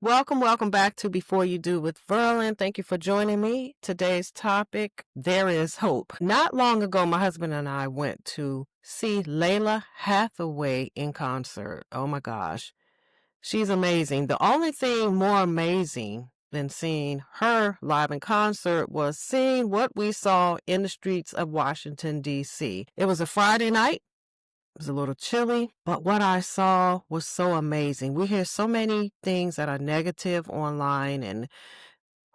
Welcome back to Before You Do with Verlyn. Thank you for joining me. Today's topic, there is hope. Not long ago, my husband and I went to see Layla Hathaway in concert. Oh my gosh, she's amazing. The only thing more amazing than seeing her live in concert was seeing what we saw in the streets of Washington, D.C. It was a Friday night. It was a little chilly, but what I saw was so amazing. We hear so many things that are negative online, and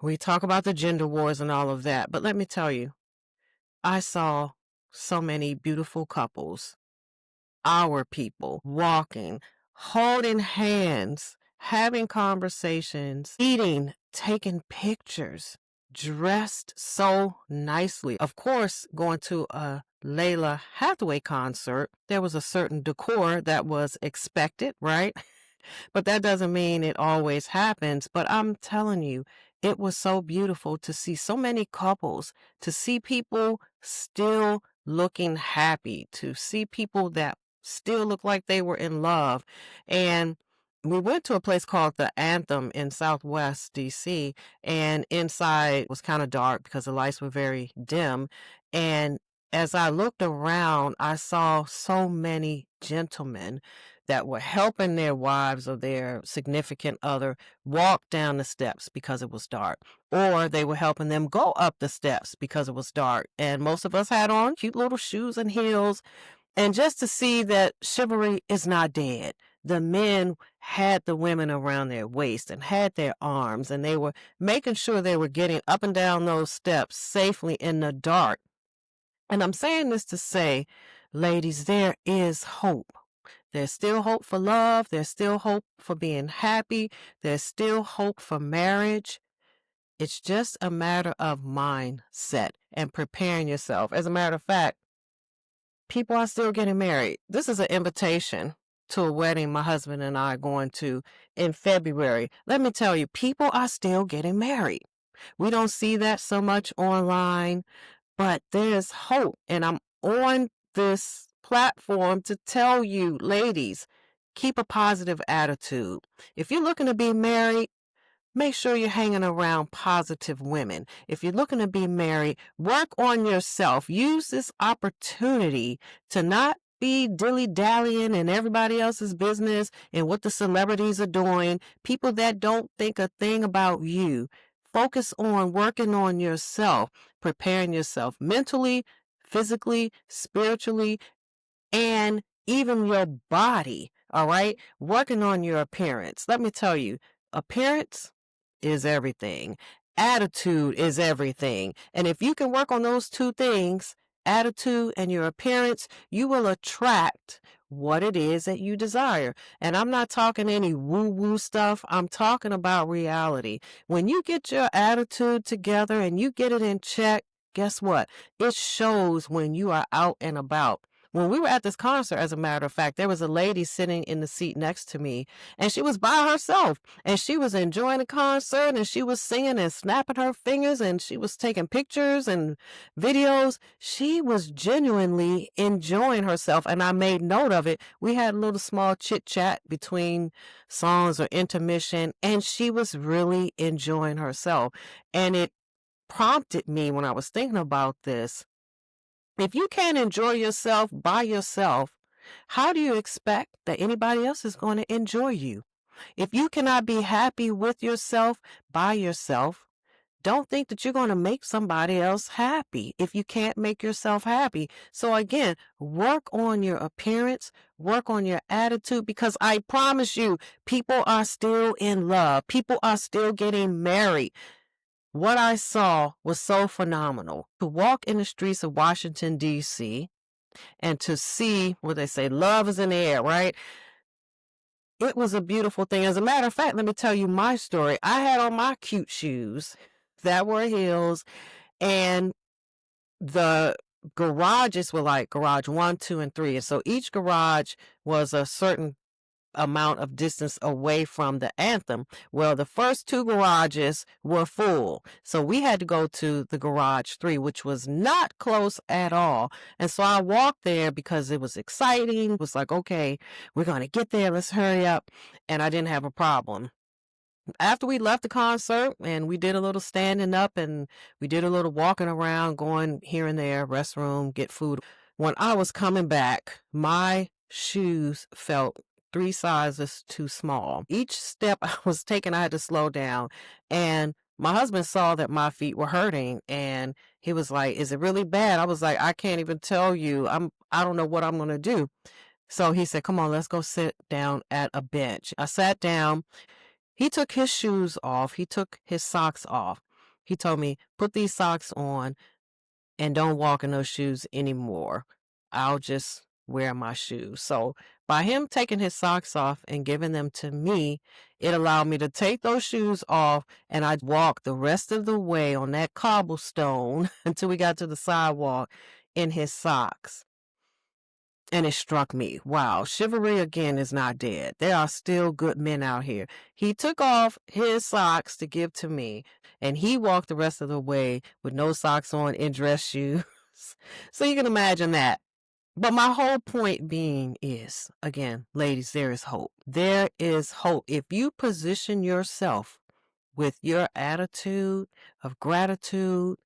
we talk about the gender wars and all of that. But let me tell you, I saw so many beautiful couples, our people, walking, holding hands, having conversations, eating, taking pictures, dressed so nicely. Of course, going to a Layla Hathaway concert, there was a certain decor that was expected, right? But that doesn't mean it always happens. But I'm telling you, it was so beautiful to see so many couples, to see people still looking happy, to see people that still look like they were in love. And we went to a place called the Anthem in Southwest DC, and inside was kind of dark because the lights were very dim. And as I looked around, I saw so many gentlemen that were helping their wives or their significant other walk down the steps because it was dark, or they were helping them go up the steps because it was dark. And most of us had on cute little shoes and heels. And just to see that chivalry is not dead. The men had the women around their waist and had their arms, and they were making sure they were getting up and down those steps safely in the dark. And I'm saying this to say, ladies, there is hope. There's still hope for love. There's still hope for being happy. There's still hope for marriage. It's just a matter of mindset and preparing yourself. As a matter of fact, people are still getting married. This is an invitation to a wedding my husband and I are going to in February. Let me tell you, people are still getting married. We don't see that so much online, but there's hope. And I'm on this platform to tell you, ladies, keep a positive attitude. If you're looking to be married, make sure you're hanging around positive women. If you're looking to be married, work on yourself. Use this opportunity to not be dilly-dallying in everybody else's business and what the celebrities are doing, people that don't think a thing about you. Focus on working on yourself, preparing yourself mentally, physically, spiritually, and even your body, all right? Working on your appearance. Let me tell you, appearance is everything. Attitude is everything. And if you can work on those two things, attitude and your appearance, you will attract what it is that you desire. And I'm not talking any woo-woo stuff. I'm talking about reality. When you get your attitude together and you get it in check, guess what? It shows when you are out and about. When we were at this concert, as a matter of fact, there was a lady sitting in the seat next to me, and she was by herself, and she was enjoying the concert, and she was singing and snapping her fingers, and she was taking pictures and videos. She was genuinely enjoying herself, and I made note of it. We had a little small chit chat between songs or intermission, and she was really enjoying herself. And it prompted me when I was thinking about this. If you can't enjoy yourself by yourself, how do you expect that anybody else is going to enjoy you? If you cannot be happy with yourself by yourself, don't think that you're going to make somebody else happy if you can't make yourself happy. So again, work on your appearance, work on your attitude, because I promise you, people are still in love. People are still getting married. What I saw was so phenomenal. To walk in the streets of Washington, D.C., and to see what they say, love is in the air, right? It was a beautiful thing. As a matter of fact, let me tell you my story. I had on my cute shoes that were heels, and the garages were like garage 1, 2, and 3. And so each garage was a certain amount of distance away from the Anthem. Well, the first two garages were full. So we had to go to the garage 3, which was not close at all. And so I walked there because it was exciting. It was like, okay, we're going to get there. Let's hurry up. And I didn't have a problem. After we left the concert and we did a little standing up and we did a little walking around, going here and there, restroom, get food. When I was coming back, my shoes felt 3 sizes too small. Each step I was taking, I had to slow down. And my husband saw that my feet were hurting and he was like, "Is it really bad?" I was like, "I can't even tell you. I don't know what I'm going to do." So he said, "Come on, let's go sit down at a bench." I sat down. He took his shoes off. He took his socks off. He told me, "Put these socks on and don't walk in those shoes anymore. I'll just wear my shoes." So by him taking his socks off and giving them to me, it allowed me to take those shoes off, and I walked the rest of the way on that cobblestone until we got to the sidewalk in his socks. And it struck me, wow, chivalry again is not dead. There are still good men out here. He took off his socks to give to me, and he walked the rest of the way with no socks on in dress shoes. So you can imagine that. But my whole point being is, again, ladies, there is hope. There is hope. If you position yourself with your attitude of gratitude,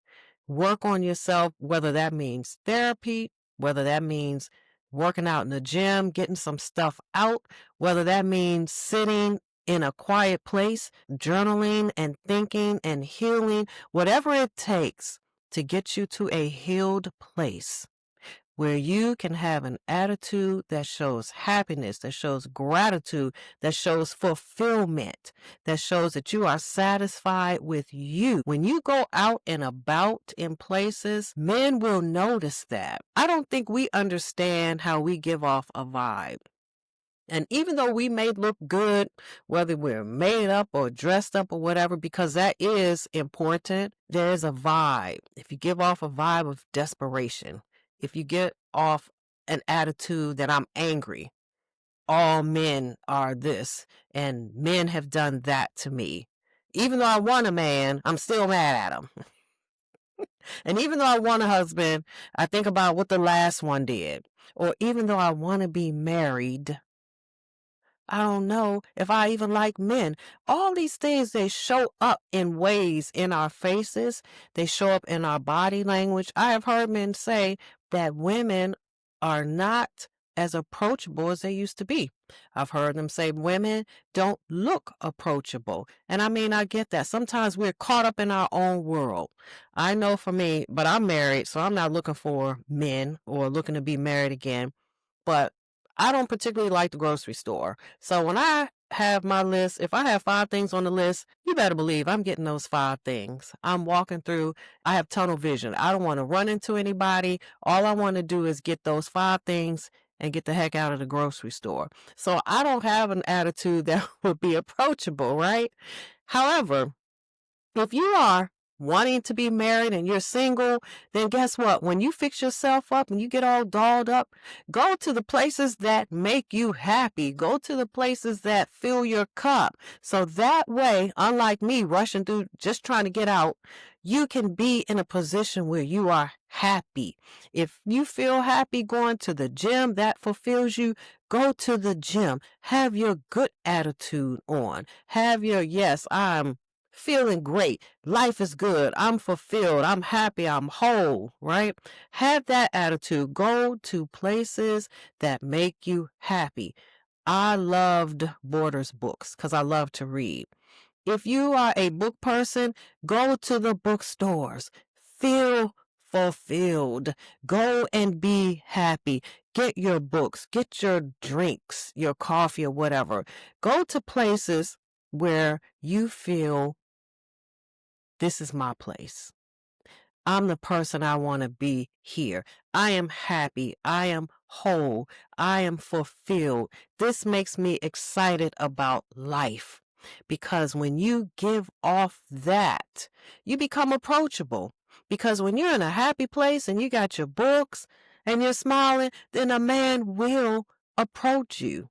work on yourself, whether that means therapy, whether that means working out in the gym, getting some stuff out, whether that means sitting in a quiet place, journaling and thinking and healing, whatever it takes to get you to a healed place where you can have an attitude that shows happiness, that shows gratitude, that shows fulfillment, that shows that you are satisfied with you. When you go out and about in places, men will notice that. I don't think we understand how we give off a vibe. And even though we may look good, whether we're made up or dressed up or whatever, because that is important, there's a vibe. If you give off a vibe of desperation, if you get off an attitude that I'm angry, all men are this, and men have done that to me. Even though I want a man, I'm still mad at him. And even though I want a husband, I think about what the last one did. Or even though I want to be married, I don't know if I even like men. All these things, they show up in ways in our faces. They show up in our body language. I have heard men say that women are not as approachable as they used to be. I've heard them say women don't look approachable. And I mean, I get that. Sometimes we're caught up in our own world. I know for me, but I'm married, so I'm not looking for men or looking to be married again. But I don't particularly like the grocery store. So when I have my list, if I have 5 things on the list, you better believe I'm getting those 5 things. I'm walking through, I have tunnel vision. I don't want to run into anybody. All I want to do is get those 5 things and get the heck out of the grocery store. So I don't have an attitude that would be approachable, right? However, if you are wanting to be married and you're single, then guess what? When you fix yourself up and you get all dolled up, go to the places that make you happy. Go to the places that fill your cup. So that way, unlike me rushing through just trying to get out, you can be in a position where you are happy. If you feel happy going to the gym, that fulfills you. Go to the gym. Have your good attitude on. Have your, yes, I'm feeling great. Life is good. I'm fulfilled. I'm happy. I'm whole, right? Have that attitude. Go to places that make you happy. I loved Borders books because I love to read. If you are a book person, go to the bookstores. Feel fulfilled. Go and be happy. Get your books, get your drinks, your coffee or whatever. Go to places where you feel this is my place. I'm the person I want to be here. I am happy. I am whole. I am fulfilled. This makes me excited about life because when you give off that, you become approachable. Because when you're in a happy place and you got your books and you're smiling, then a man will approach you.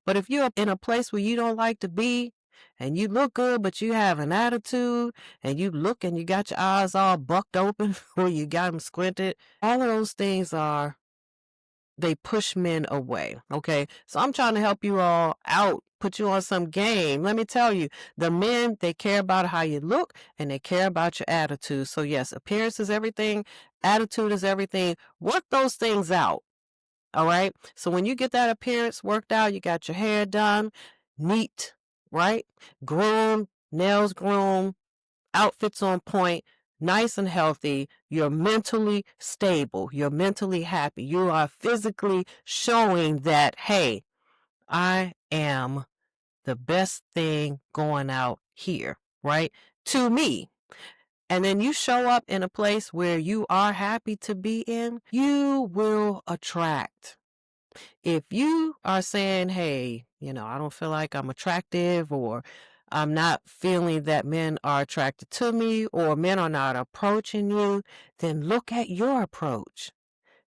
But if you're in a place where you don't like to be and you look good, but you have an attitude and you look and you got your eyes all bucked open or you got them squinted, all of those things are they push men away. Okay. So I'm trying to help you all out, put you on some game. Let me tell you, the men, they care about how you look and they care about your attitude. So yes, appearance is everything. Attitude is everything. Work those things out. All right. So when you get that appearance worked out, you got your hair done, neat, right? Groomed, nails groomed, outfits on point, nice and healthy. You're mentally stable. You're mentally happy. You are physically showing that, hey, I am the best thing going out here, right? To me. And then you show up in a place where you are happy to be in, you will attract. If you are saying, hey, I don't feel like I'm attractive, or I'm not feeling that men are attracted to me, or men are not approaching you, then look at your approach.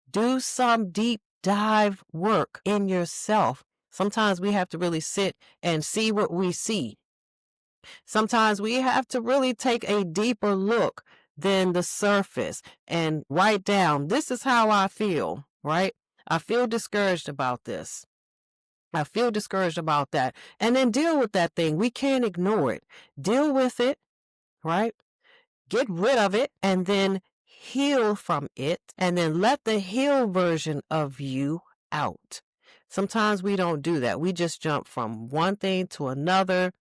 Do some deep dive work in yourself. Sometimes we have to really sit and see what we see. Sometimes we have to really take a deeper look than the surface and write down, this is how I feel, right? I feel discouraged about this. I feel discouraged about that. And then deal with that thing. We can't ignore it. Deal with it, right? Get rid of it and then heal from it. And then let the heal version of you out. Sometimes we don't do that. We just jump from one thing to another.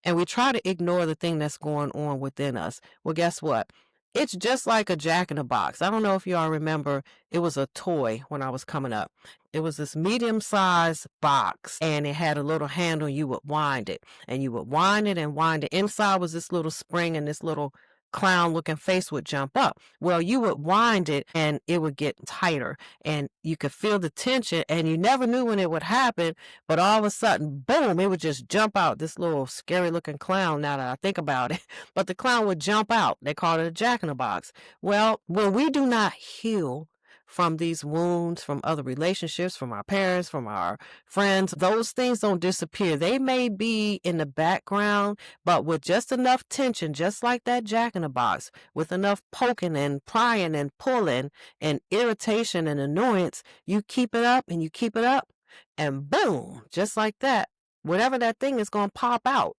And we try to ignore the thing that's going on within us. Well, guess what? It's just like a Jack in the Box. I don't know if y'all remember, it was a toy when I was coming up. It was this medium-sized box, and it had a little handle. You would wind it, and you would wind it and wind it. Inside was this little spring, and this little clown-looking face would jump up. Well, you would wind it, and it would get tighter, and you could feel the tension, and you never knew when it would happen, but all of a sudden, boom, it would just jump out, this little scary-looking clown, now that I think about it. But the clown would jump out. They called it a Jack in the Box. Well, when we do not heal from these wounds, from other relationships, from our parents, from our friends, those things don't disappear. They may be in the background, but with just enough tension, just like that Jack in the Box, with enough poking and prying and pulling and irritation and annoyance, you keep it up and you keep it up, and boom, just like that, whatever that thing is going to pop out.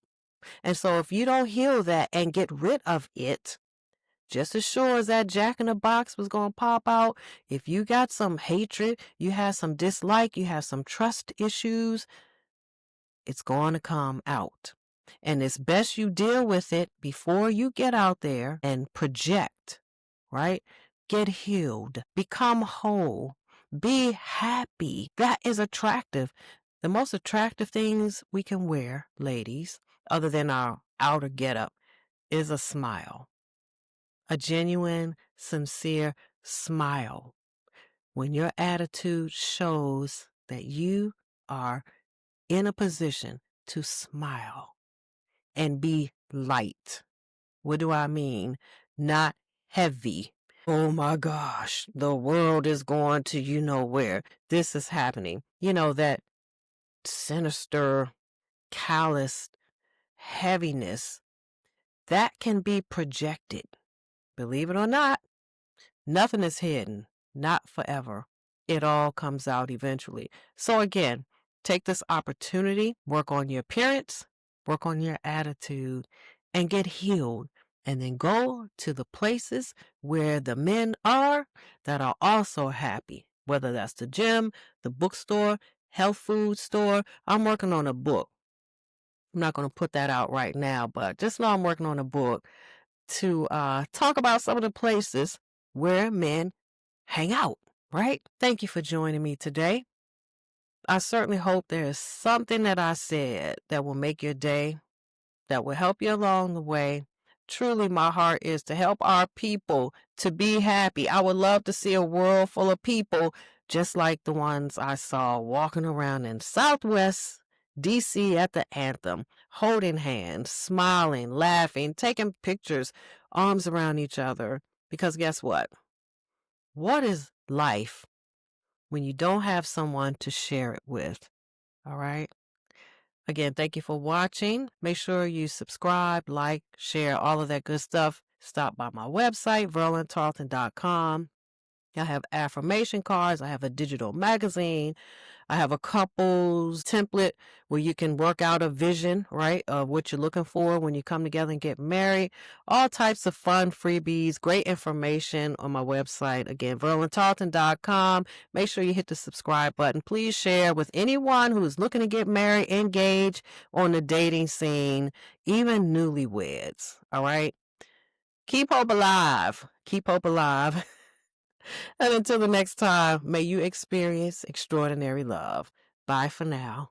And so if you don't heal that and get rid of it, just as sure as that Jack in the Box was going to pop out, if you got some hatred, you have some dislike, you have some trust issues, it's going to come out. And it's best you deal with it before you get out there and project, right? Get healed, become whole, be happy. That is attractive. The most attractive things we can wear, ladies, other than our outer getup, is a smile. A genuine, sincere smile. When your attitude shows that you are in a position to smile and be light. What do I mean? Not heavy. Oh my gosh, the world is going to you know where. This is happening. That sinister, calloused heaviness, that can be projected. Believe it or not, nothing is hidden, not forever. It all comes out eventually. So again, take this opportunity, work on your appearance, work on your attitude, and get healed. And then go to the places where the men are that are also happy, whether that's the gym, the bookstore, health food store. I'm working on a book. I'm not going to put that out right now, but just know I'm working on a book to talk about some of the places where men hang out, right? Thank you for joining me today. I certainly hope there is something that I said that will make your day, that will help you along the way. Truly, my heart is to help our people to be happy. I would love to see a world full of people just like the ones I saw walking around in Southwest DC at the anthem, holding hands, smiling, laughing, taking pictures, arms around each other. Because guess what? What is life when you don't have someone to share it with? All right? Again, thank you for watching. Make sure you subscribe, like, share, all of that good stuff. Stop by my website, verlyntarlton.com. I have affirmation cards. I have a digital magazine. I have a couples template where you can work out a vision, right, of what you're looking for when you come together and get married. All types of fun freebies, great information on my website. Again, verlyntarlton.com. Make sure you hit the subscribe button. Please share with anyone who is looking to get married, engage on the dating scene, even newlyweds. All right. Keep hope alive. Keep hope alive. And until the next time, may you experience extraordinary love. Bye for now.